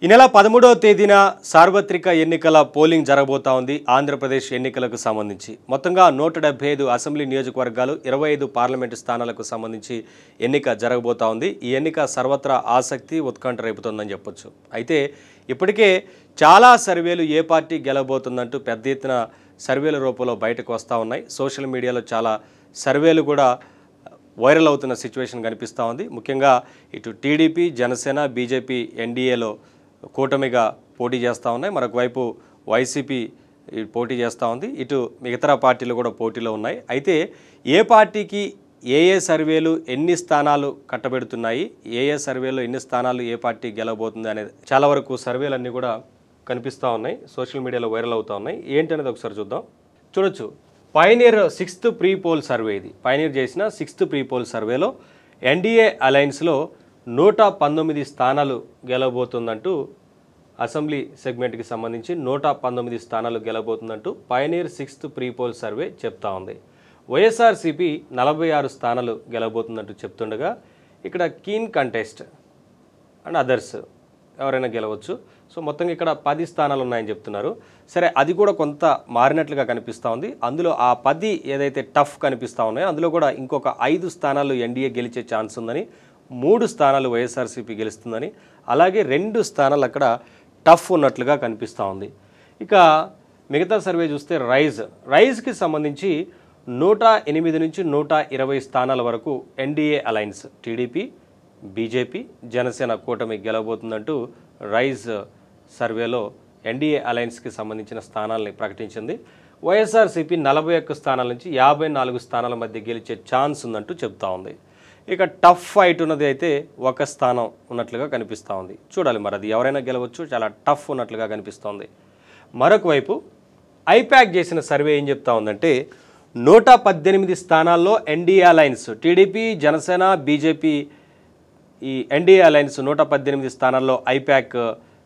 ఈ నెల 13వ తేదీన సార్వత్రిక ఎన్నికల పోలింగ్ జరగబోతా ఉంది ఆంధ్రప్రదేశ్ ఎన్నికలకు సంబంధించి. మొత్తంగా 175 అసెంబ్లీ నియోజకవర్గాలు 25 పార్లమెంటు స్థానాలకు సంబంధించి ఎన్నిక జరగబోతా ఉంది. ఈ ఎన్నిక సర్వత్రా ఆసక్తి ఉత్కంఠ రేపుతోందని చెప్పొచ్చు. అయితే ఇప్పటికే చాలా సర్వేలు ఏ పార్టీ గెలవబోతుందంటూ పెద్ద ఎత్తున సర్వేల రూపంలో బయటకు వస్తూ ఉన్నాయి. సోషల్ మీడియాలో చాలా సర్వేలు కూడా వైరల్ అవుతున్న సిచ్యువేషన్ కనిపిస్తూ ఉంది. ముఖ్యంగా ఇటు టీడీపీ, జనసేన, బీజేపీ ఎన్డీఏలో కూటమిగా పోటీ చేస్తూ ఉన్నాయి. మరొక వైపు వైసీపీ పోటీ చేస్తూ ఉంది. ఇటు మిగతా పార్టీలు కూడా పోటీలో ఉన్నాయి. అయితే ఏ పార్టీకి ఏ సర్వేలు ఎన్ని స్థానాలు కట్టబెడుతున్నాయి, ఏ సర్వేలో ఎన్ని స్థానాలు ఏ పార్టీ గెలవబోతుంది అనేది చాలా వరకు సర్వేలన్నీ కూడా కనిపిస్తూ ఉన్నాయి. సోషల్ మీడియాలో వైరల్ అవుతూ ఉన్నాయి. ఏంటనేది ఒకసారి చూద్దాం. చూడొచ్చు, Pioneer 6th pre poll survey. ఇది పైనీర్ చేసిన 6th ప్రీ పోల్ సర్వేలో ఎన్డీఏ అలయన్స్లో 119 స్థానాలు గెలవబోతుందంటూ, అసెంబ్లీ సెగ్మెంట్కి సంబంధించి 119 స్థానాలు గెలవబోతుందంటూ Pioneer 6th pre poll survey చెప్తా ఉంది. వైఎస్ఆర్సీపీ 46 స్థానాలు గెలవబోతుందంటూ చెప్తుండగా, ఇక్కడ కీన్ కంటెస్ట్ అండ్ అదర్స్ ఎవరైనా గెలవచ్చు. సో మొత్తంగా ఇక్కడ 10 స్థానాలు ఉన్నాయని చెప్తున్నారు. సరే, అది కూడా కొంత మారినట్లుగా కనిపిస్తూ ఉంది. అందులో ఆ 10 ఏదైతే టఫ్ కనిపిస్తూ ఉన్నాయో అందులో కూడా ఇంకొక 5 స్థానాలు ఎన్డీఏ గెలిచే ఛాన్స్ ఉందని, 3 స్థానాలు వైఎస్ఆర్సీపీ గెలుస్తుందని, అలాగే 2 స్థానాలు అక్కడ టఫ్ ఉన్నట్లుగా కనిపిస్తూ ఉంది. ఇక మిగతా సర్వే చూస్తే రైజ్కి సంబంధించి 108 నుంచి 120 స్థానాల వరకు NDA alliance TDP, BJP, Janasena కూటమి గెలవబోతుందంటూ రైజ్ సర్వేలో ఎన్డీఏ అలయన్స్కి సంబంధించిన స్థానాలని ప్రకటించింది. వైఎస్ఆర్సీపీ 41 స్థానాల నుంచి 54 స్థానాల మధ్య గెలిచే ఛాన్స్ ఉందంటూ చెప్తా ఉంది. ఇక టఫ్ ఫైట్ ఉన్నది అయితే 1 స్థానం ఉన్నట్లుగా కనిపిస్తూ ఉంది. చూడాలి మరి అది ఎవరైనా గెలవచ్చు, చాలా టఫ్ ఉన్నట్లుగా కనిపిస్తోంది. మరొక వైపు ఐపాక్ చేసిన సర్వే ఏం చెప్తా ఉందంటే, 118 స్థానాల్లో NDA alliance TDP, Janasena, BJP ఈ ఎన్డీఏ అలయన్స్ 118 స్థానాల్లో ఐపాక్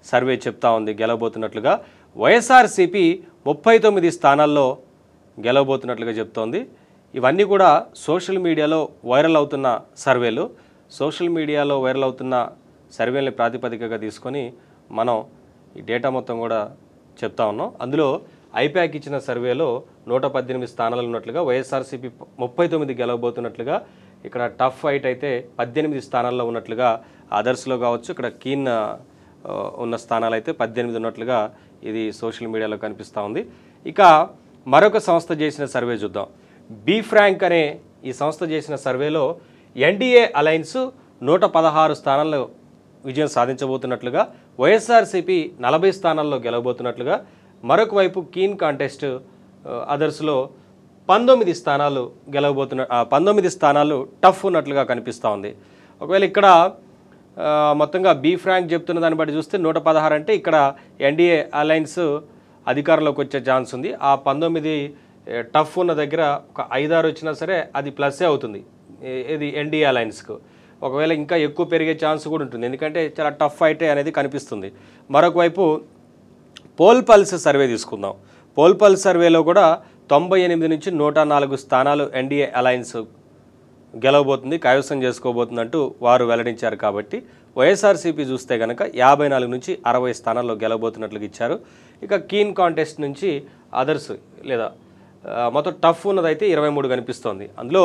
సర్వే చెప్తా ఉంది గెలవబోతున్నట్లుగా. వైఎస్ఆర్సీపీ 39 స్థానాల్లో గెలవబోతున్నట్లుగా చెప్తోంది. ఇవన్నీ కూడా సోషల్ మీడియాలో వైరల్ అవుతున్న సర్వేలు. సోషల్ మీడియాలో వైరల్ అవుతున్న సర్వేలని ప్రాతిపదికగా తీసుకొని మనం ఈ డేటా మొత్తం కూడా చెప్తా ఉన్నాం. అందులో ఐపాక్ ఇచ్చిన సర్వేలో 118 స్థానాలు ఉన్నట్లుగా, వైఎస్ఆర్సీపీ 39 గెలవబోతున్నట్లుగా, ఇక్కడ టఫ్ ఫైట్ అయితే 18 స్థానాల్లో ఉన్నట్లుగా, అదర్స్లో కావచ్చు ఇక్కడ కీన్ ఉన్న స్థానాలు అయితే 18 ఉన్నట్లుగా ఇది సోషల్ మీడియాలో కనిపిస్తూ ఉంది. ఇక మరొక సంస్థ చేసిన సర్వే చూద్దాం. బీ ఫ్రాంక్ అనే ఈ సంస్థ చేసిన సర్వేలో ఎన్డీఏ అలయన్స్ 116 స్థానాల్లో విజయం సాధించబోతున్నట్లుగా, వైఎస్ఆర్సీపీ 40 స్థానాల్లో గెలవబోతున్నట్లుగా, మరొక వైపు కీన్ కాంటెస్ట్ అదర్స్లో 19 స్థానాలు గెలవబోతున్న 19 స్థానాలు టఫ్ ఉన్నట్లుగా కనిపిస్తూ ఉంది. ఒకవేళ ఇక్కడ మొత్తంగా బీ ఫ్రాంక్ చెప్తున్న దాన్ని బట్టి చూస్తే 116 అంటే ఇక్కడ ఎన్డీఏ అలయన్స్ అధికారంలోకి వచ్చే ఛాన్స్ ఉంది. ఆ 19 టఫ్ ఉన్న దగ్గర ఒక 5-6 వచ్చినా సరే అది ప్లస్సే అవుతుంది ఇది ఎన్డీఏ అలయన్స్కు. ఒకవేళ ఇంకా ఎక్కువ పెరిగే ఛాన్స్ కూడా ఉంటుంది, ఎందుకంటే చాలా టఫ్ ఫైటే అనేది కనిపిస్తుంది. మరొక వైపు పోల్ పల్స్ సర్వే తీసుకుందాం. పోల్ పల్స్ సర్వేలో కూడా 98 నుంచి 104 స్థానాలు ఎన్డీఏ అలయన్స్ గెలవబోతుంది, కైవసం చేసుకోబోతుందంటూ వారు వెల్లడించారు. కాబట్టి వైఎస్ఆర్సీపీ చూస్తే కనుక 54 నుంచి 60 స్థానాల్లో గెలవబోతున్నట్లుగా ఇచ్చారు. ఇక కీన్ కాంటెస్ట్ నుంచి అదర్స్ లేదా మొత్తం టఫ్ ఉన్నదైతే 23 కనిపిస్తోంది. అందులో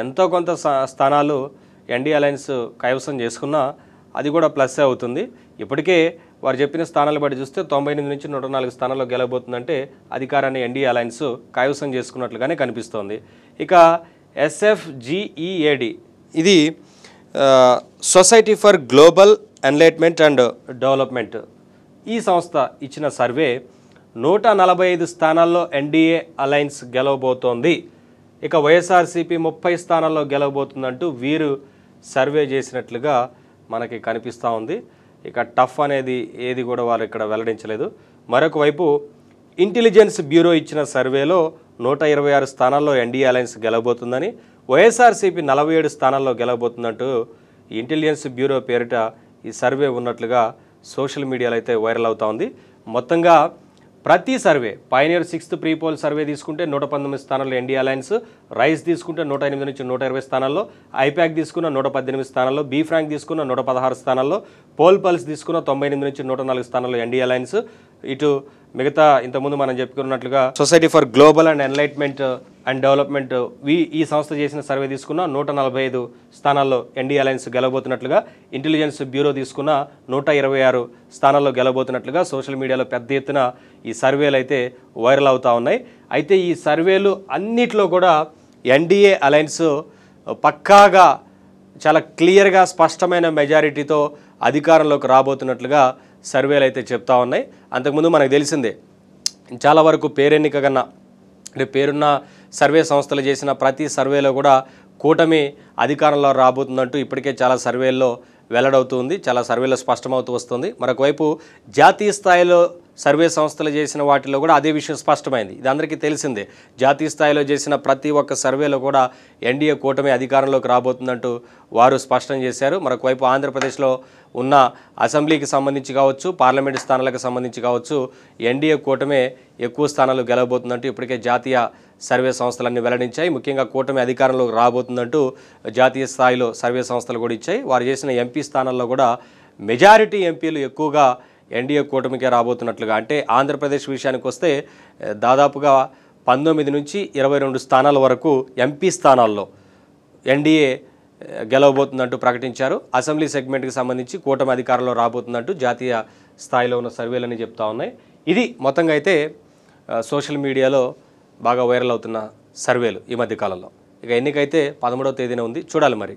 ఎంతో కొంత స్థానాలు ఎన్డీఏ అలయన్స్ కైవసం చేసుకున్నా అది కూడా ప్లస్ అవుతుంది. ఇప్పటికే వారు చెప్పిన స్థానాలు బట్టి చూస్తే 98 నుంచి 104 స్థానాల్లో గెలవబోతుందంటే అధికారాన్ని ఎన్డీఏ అలయన్స్ కైవసం చేసుకున్నట్లుగానే కనిపిస్తోంది. ఇక SFGEAD ఇది society for global enlightenment and development ఈ సంస్థ ఇచ్చిన సర్వే 145 స్థానాల్లో ఎన్డీఏ అలయన్స్ గెలవబోతోంది. ఇక వైఎస్ఆర్సీపీ 30 స్థానాల్లో గెలవబోతుందంటూ వీరు సర్వే చేసినట్లుగా మనకి కనిపిస్తూ ఉంది. ఇక టఫ్ అనేది ఏది కూడా వారు ఇక్కడ వెల్లడించలేదు. మరొక వైపు ఇంటెలిజెన్స్ బ్యూరో ఇచ్చిన సర్వేలో 126 స్థానాల్లో ఎన్డీఏ అలయన్స్ గెలవబోతుందని, వైఎస్ఆర్సీపీ 47 స్థానాల్లో గెలవబోతుందంటూ ఇంటెలిజెన్స్ బ్యూరో పేరిట ఈ సర్వే ఉన్నట్లుగా సోషల్ మీడియాలో అయితే వైరల్ అవుతూ ఉంది. మొత్తంగా ప్రతి survey pioneer 6th pre poll survey తీసుకుంటే 119 స్థానాల్లో ఎన్డీఏ అలయన్స్, రైజ్ తీసుకుంటే 108 నుంచి 120 స్థానాల్లో, ఐపాక్ తీసుకున్న 118 స్థానాల్లో, బీ ఫ్రాంక్ తీసుకున్న 116 స్థానాల్లో, పోల్ పల్స్ తీసుకున్న 98 నుంచి 104 స్థానాల్లో ఎన్డీఏ అలయన్స్. ఇటు మిగతా ఇంతకుముందు మనం చెప్పుకున్నట్లుగా society for global and enlightenment and development ఈ సంస్థ చేసిన సర్వే తీసుకున్న 145 స్థానాల్లో ఎన్డీఏ అలయన్స్ గెలవబోతున్నట్లుగా, ఇంటెలిజెన్స్ బ్యూరో తీసుకున్న 126 స్థానాల్లో గెలవబోతున్నట్లుగా సోషల్ మీడియాలో పెద్ద ఎత్తున ఈ సర్వేలు అయితే వైరల్ అవుతూ ఉన్నాయి. అయితే ఈ సర్వేలు అన్నిట్లో కూడా ఎన్డీఏ అలయన్స్ పక్కాగా చాలా క్లియర్గా స్పష్టమైన మెజారిటీతో అధికారంలోకి రాబోతున్నట్లుగా సర్వేలు అయితే చెప్తా ఉన్నాయి. అంతకుముందు మనకు తెలిసిందే, చాలా వరకు పేరెన్నిక కన్నా అంటే పేరున్న సర్వే సంస్థలు చేసిన ప్రతి సర్వేలో కూడా కూటమి అధికారంలో రాబోతుందంటూ ఇప్పటికే చాలా సర్వేల్లో వెల్లడవుతుంది, చాలా సర్వేలో స్పష్టమవుతూ వస్తుంది. మరొకవైపు జాతీయ స్థాయిలో సర్వే సంస్థలు చేసిన వాటిలో కూడా అదే విషయం స్పష్టమైంది. ఇది అందరికీ తెలిసిందే. జాతీయ స్థాయిలో చేసిన ప్రతి ఒక్క సర్వేలో కూడా ఎన్డీఏ కూటమి అధికారంలోకి రాబోతుందంటూ వారు స్పష్టం చేశారు. మరొకవైపు ఆంధ్రప్రదేశ్లో ఉన్న అసెంబ్లీకి సంబంధించి కావచ్చు, పార్లమెంటు స్థానాలకు సంబంధించి కావచ్చు, ఎన్డీఏ కూటమే ఎక్కువ స్థానాలు గెలవబోతుందంటూ ఇప్పటికే జాతీయ సర్వే సంస్థలన్నీ వెల్లడించాయి. ముఖ్యంగా కూటమి అధికారంలోకి రాబోతుందంటూ జాతీయ స్థాయిలో సర్వే సంస్థలు కూడా ఇచ్చాయి. వారు చేసిన ఎంపీ స్థానాల్లో కూడా మెజారిటీ ఎంపీలు ఎక్కువగా ఎన్డీఏ కూటమికే రాబోతున్నట్లుగా, అంటే ఆంధ్రప్రదేశ్ విషయానికి వస్తే దాదాపుగా 19 నుంచి 22 స్థానాల వరకు ఎంపీ స్థానాల్లో ఎన్డీఏ గెలవబోతుందంటూ ప్రకటించారు. అసెంబ్లీ సెగ్మెంట్కి సంబంధించి కూటమి అధికారంలో రాబోతుందంటూ జాతీయ స్థాయిలో ఉన్న సర్వేలని చెప్తా ఉన్నాయి. ఇది మొత్తంగా అయితే సోషల్ మీడియాలో బాగా వైరల్ అవుతున్న సర్వేలు ఈ మధ్యకాలంలో. ఇక ఎన్నికైతే 13వ తేదీన ఉంది, చూడాలి మరి.